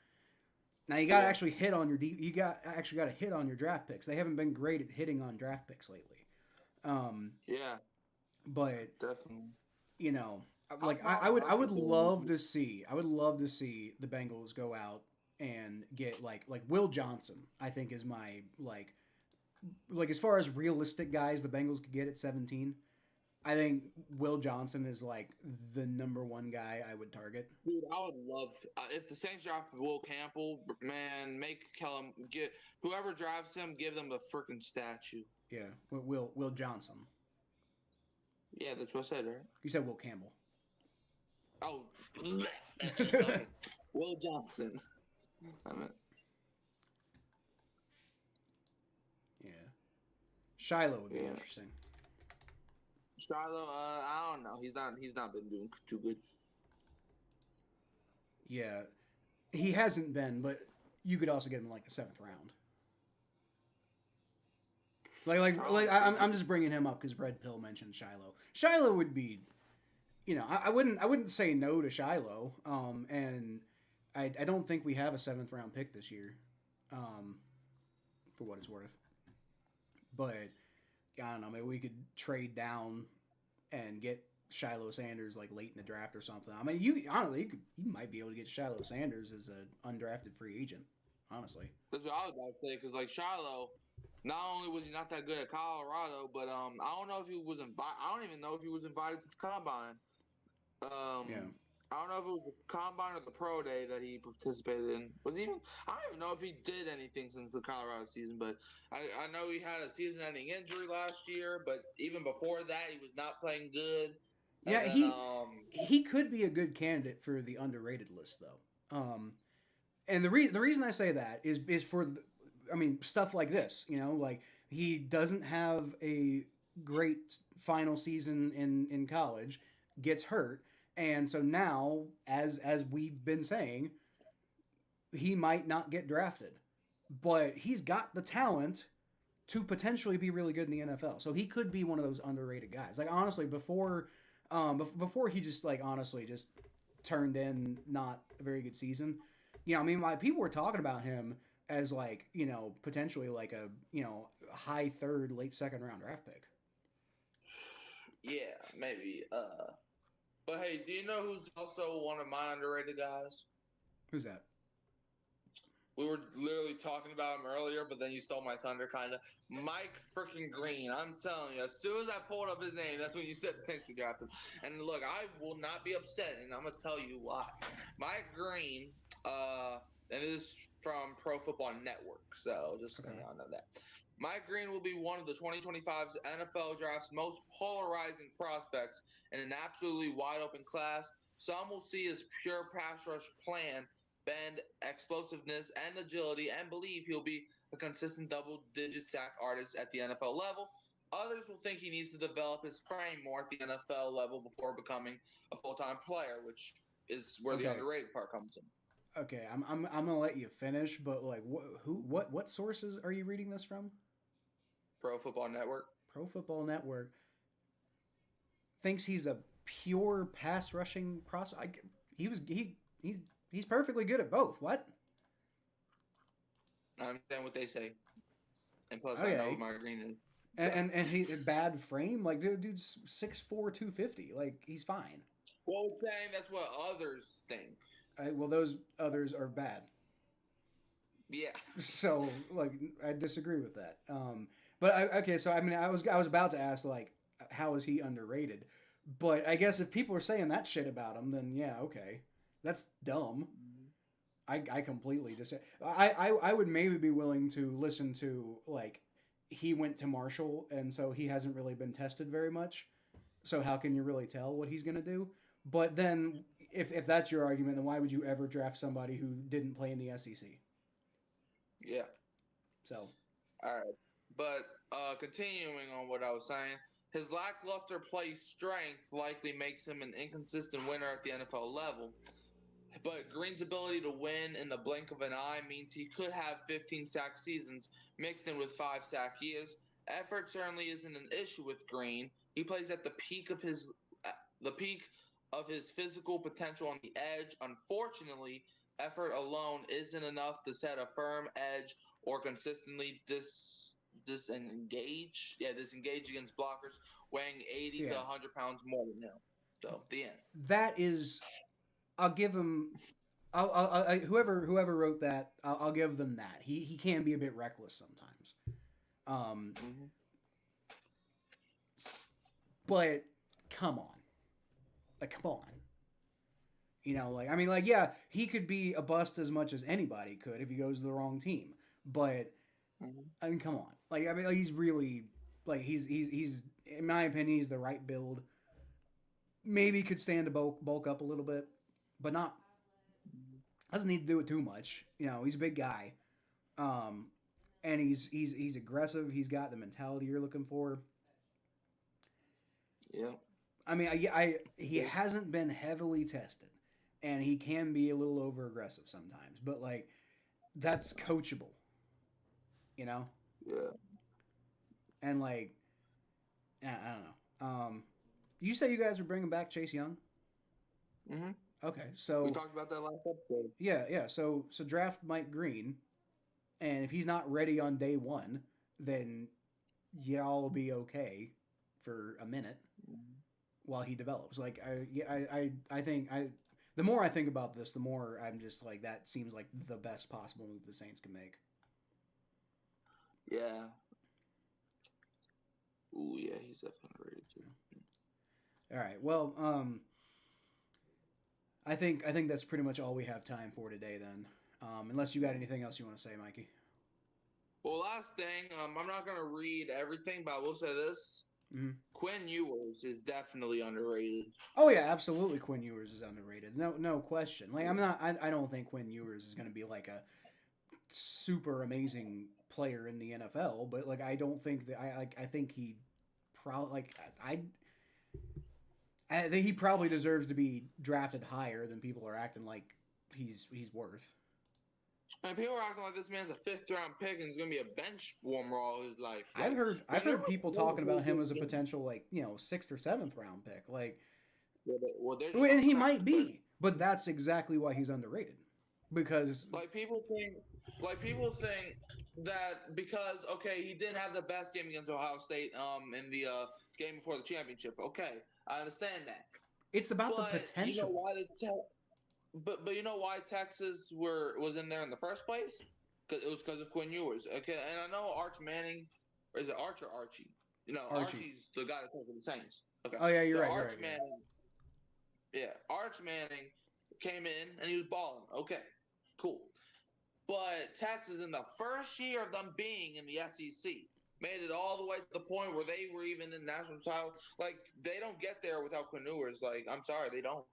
Now you got to actually hit on your hit on your draft picks. They haven't been great at hitting on draft picks lately. Yeah, but definitely. You know, like I would love to see the Bengals go out and get like Will Johnson. I think is my like as far as realistic guys the Bengals could get at 17. I think Will Johnson is like the number one guy I would target. Dude, I would love if the Saints draft Will Campbell. Man, make Kellum get whoever drafts him, give them a freaking statue. Yeah, Will Johnson. Yeah, that's what I said, right? You said Will Campbell. Oh, okay. Will Johnson. I meant. Yeah, Shiloh would be interesting. Shiloh, I don't know. He's not been doing too good. Yeah, he hasn't been, but you could also get him in like the 7th round. I'm just bringing him up because Red Pill mentioned Shiloh. Shiloh would be, I wouldn't say no to Shiloh. And I don't think we have a 7th round pick this year, for what it's worth. But I don't know. Maybe we could trade down and get Shiloh Sanders like late in the draft or something. I mean, you might be able to get Shiloh Sanders as an undrafted free agent. Honestly, that's what I was about to say because like Shiloh. Not only was he not that good at Colorado, but I don't know if he was invited. I don't even know if he was invited to the combine. Yeah. I don't know if it was the combine or the pro day that he participated in. Was he even? I don't even know if he did anything since the Colorado season. But I know he had a season-ending injury last year. But even before that, he was not playing good. Yeah, he could be a good candidate for the underrated list though. And the reason I say that is for stuff like this, like he doesn't have a great final season in college, gets hurt, and so now, as we've been saying, he might not get drafted, but he's got the talent to potentially be really good in the NFL. So he could be one of those underrated guys. Like honestly, before he just turned in not a very good season. Like people were talking about him as like, potentially like a, high 3rd, late 2nd round draft pick. Yeah, maybe. But hey, do you know who's also one of my underrated guys? Who's that? We were literally talking about him earlier, but then you stole my thunder, kind of. Mike freaking Green. I'm telling you, as soon as I pulled up his name, that's when you said the Saints would draft him. And look, I will not be upset, and I'm going to tell you why. Mike Green, and it is from Pro Football Network, so just so y'all know that. Mike Green will be one of the 2025's NFL Draft's most polarizing prospects in an absolutely wide-open class. Some will see his pure pass rush plan bend, explosiveness, and agility, and believe he'll be a consistent double-digit sack artist at the NFL level. Others will think he needs to develop his frame more at the NFL level before becoming a full-time player, which is where the underrated part comes in. Okay, I'm gonna let you finish, but like, what sources are you reading this from? Pro Football Network. Pro Football Network thinks he's a pure pass rushing prospect. He's perfectly good at both. What? I understand what they say, and plus I know who Mike Green is. So. And he bad frame, like dude's 6'4", 250. Like he's fine. Well, I'm saying that's what others think. Well, those others are bad. Yeah. So, like, I disagree with that. So I was about to ask like, how is he underrated? But I guess if people are saying that shit about him, then yeah, okay, that's dumb. I completely I would maybe be willing to listen to like, he went to Marshall and so he hasn't really been tested very much. So how can you really tell what he's gonna do? But then, if that's your argument, then why would you ever draft somebody who didn't play in the SEC? Yeah. So. All right. But continuing on what I was saying, his lackluster play strength likely makes him an inconsistent winner at the NFL level. But Green's ability to win in the blink of an eye means he could have 15 sack seasons mixed in with 5 sack years. Effort certainly isn't an issue with Green. He plays at the peak of his physical potential on the edge. Unfortunately, effort alone isn't enough to set a firm edge or consistently disengage against blockers weighing 80 to 100 pounds more than him. So the end. That is, I'll give him. Whoever wrote that, I'll give them that. He can be a bit reckless sometimes. But come on. Like, come on. You know, like, I mean, like, yeah, he could be a bust as much as anybody could if he goes to the wrong team. But, I mean, come on. Like, I mean, like, he's really, like, he's in my opinion, he's the right build. Maybe could stand to bulk up a little bit, but not, doesn't need to do it too much. You know, he's a big guy. Um, and he's aggressive. He's got the mentality you're looking for. Yeah. I mean, he hasn't been heavily tested, and he can be a little over aggressive sometimes. But like, that's coachable, you know. Yeah. And like, I don't know. You say you guys are bringing back Chase Young? Mhm. Okay, We so talked about that last episode. yeah. So draft Mike Green, and if he's not ready on day one, then y'all will be okay for a minute while he develops. Like I think the more I think about this, the more I'm just like that seems like the best possible move the Saints can make. Yeah. Ooh, yeah, he's definitely underrated too. All right. Well, I think that's pretty much all we have time for today. Then, unless you got anything else you want to say, Mikey. Well, last thing, I'm not gonna read everything, but I will say this: Mm-hmm. Quinn Ewers is definitely underrated. Oh yeah, absolutely. Quinn Ewers is underrated. No question. Like I'm not. I don't think Quinn Ewers is going to be like a super amazing player in the NFL, but like I don't think that I think he probably like I think he probably deserves to be drafted higher than people are acting like he's worth. And people are acting like this man's a fifth-round pick and he's gonna be a bench warmer all his life. Like, I've heard people talking about him as a potential like sixth or seventh round pick. Like, well, and he might be, but that's exactly why he's underrated. Because people think that because okay, he did have the best game against Ohio State in the game before the championship. Okay, I understand that. It's about the But potential. you know why but you know why Texas was in there in the first place? Because it was because of Quinn Ewers. Okay, and I know Arch Manning, or is it Arch or Archie? You know, Archie. Archie's the guy that plays for the Saints. Okay. Oh yeah, you're right. Arch Manning, yeah, Arch Manning came in and he was balling. Okay, cool. But Texas, in the first year of them being in the SEC, made it all the way to the point where they were even in national title. Like they don't get there without Quinn Ewers. Like I'm sorry, they don't.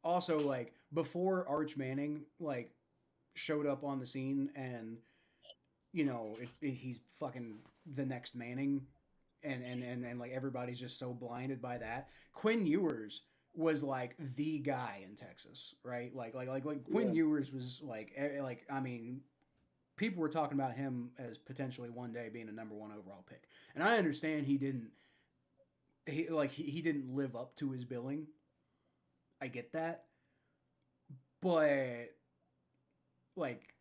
Also, like before Arch Manning like showed up on the scene, and he's fucking the next Manning, and like everybody's just so blinded by that. Quinn Ewers was like the guy in Texas, right? Like Quinn Ewers was like I mean, people were talking about him as potentially one day being a number one overall pick, and I understand he didn't live up to his billing. I get that, but like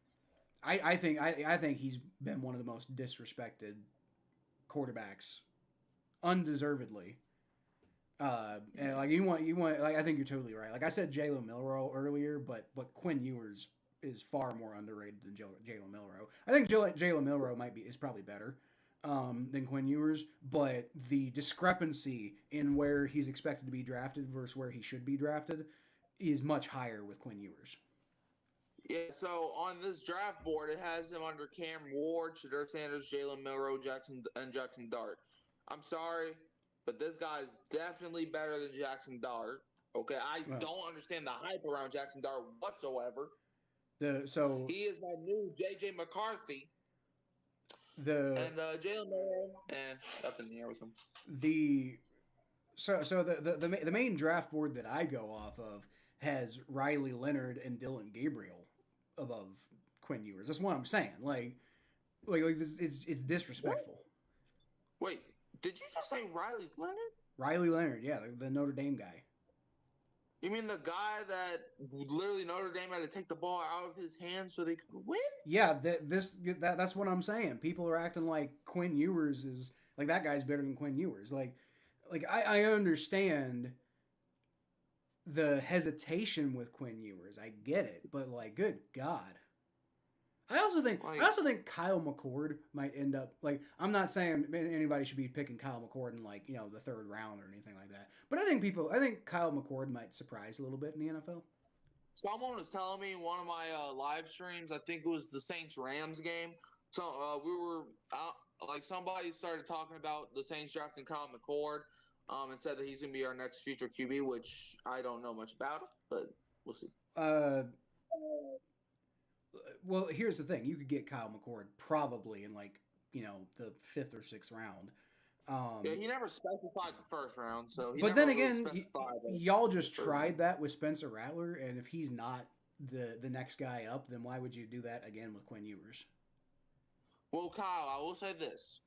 I think he's been one of the most disrespected quarterbacks, undeservedly. And like you want like I think you're totally right. Like I said, Jalen Milroe earlier, but Quinn Ewers is far more underrated than Jalen Milroe. I think Jalen Milroe is probably better than Quinn Ewers, but the discrepancy in where he's expected to be drafted versus where he should be drafted is much higher with Quinn Ewers. Yeah, so on this draft board, it has him under Cam Ward, Shedeur Sanders, Jalen Milroe, Jackson Dart. I'm sorry, but this guy's definitely better than Jackson Dart. Okay, I don't understand the hype around Jackson Dart whatsoever. He is my new JJ McCarthy. And Jalen Milroe, up in the air with him. The main draft board that I go off of has Riley Leonard and Dylan Gabriel above Quinn Ewers. That's what I'm saying. Like this, it's disrespectful. Wait, did you just say Riley Leonard? Riley Leonard, yeah, the Notre Dame guy. You mean the guy that literally Notre Dame had to take the ball out of his hands so they could win? Yeah, that's what I'm saying. People are acting like Quinn Ewers is like that guy's better than Quinn Ewers. Like I understand the hesitation with Quinn Ewers. I get it, but like, good God. I also think Kyle McCord might end up like. I'm not saying anybody should be picking Kyle McCord in like the third round or anything like that. But I think Kyle McCord might surprise a little bit in the NFL. Someone was telling me one of my live streams. I think it was the Saints Rams game. So we were out, like somebody started talking about the Saints drafting Kyle McCord, and said that he's going to be our next future QB, which I don't know much about, but we'll see. Well, here's the thing: you could get Kyle McCord probably in like the 5th or 6th round. Yeah, he never specified the first round, so. But then again, y'all just tried that with Spencer Rattler, and if he's not the next guy up, then why would you do that again with Quinn Ewers? Well, Kyle, I will say this: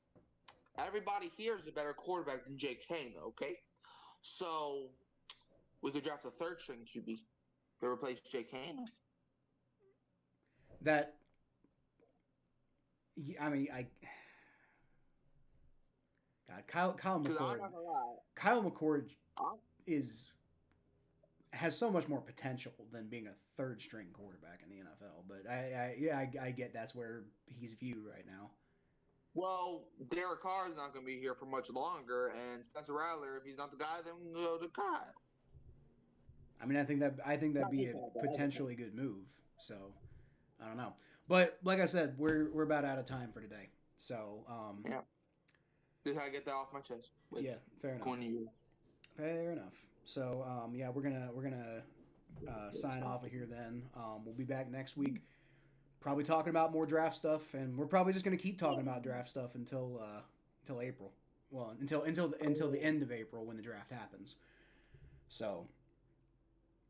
everybody here is a better quarterback than J.K. Okay, so we could draft a third-string QB to replace J.K. That, I mean, God, Kyle McCord has so much more potential than being a third string quarterback in the NFL. But I get that's where he's viewed right now. Well, Derek Carr is not going to be here for much longer, and Spencer Rattler, if he's not the guy, then we'll go to Kyle. I mean, I think that'd be a potentially good move. So I don't know, but like I said, we're about out of time for today. So yeah. Just how I get that off my chest. Yeah, fair enough. Fair enough. So yeah, we're gonna sign off of here then. We'll be back next week, probably talking about more draft stuff, and we're probably just gonna keep talking about draft stuff until April. Well, until the end of April when the draft happens. So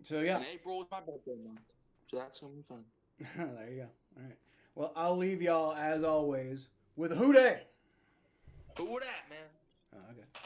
yeah. And April is my birthday month, so that's gonna be fun. There you go. All right. Well, I'll leave y'all as always with Who Dat. Who Dat, man? Oh, okay.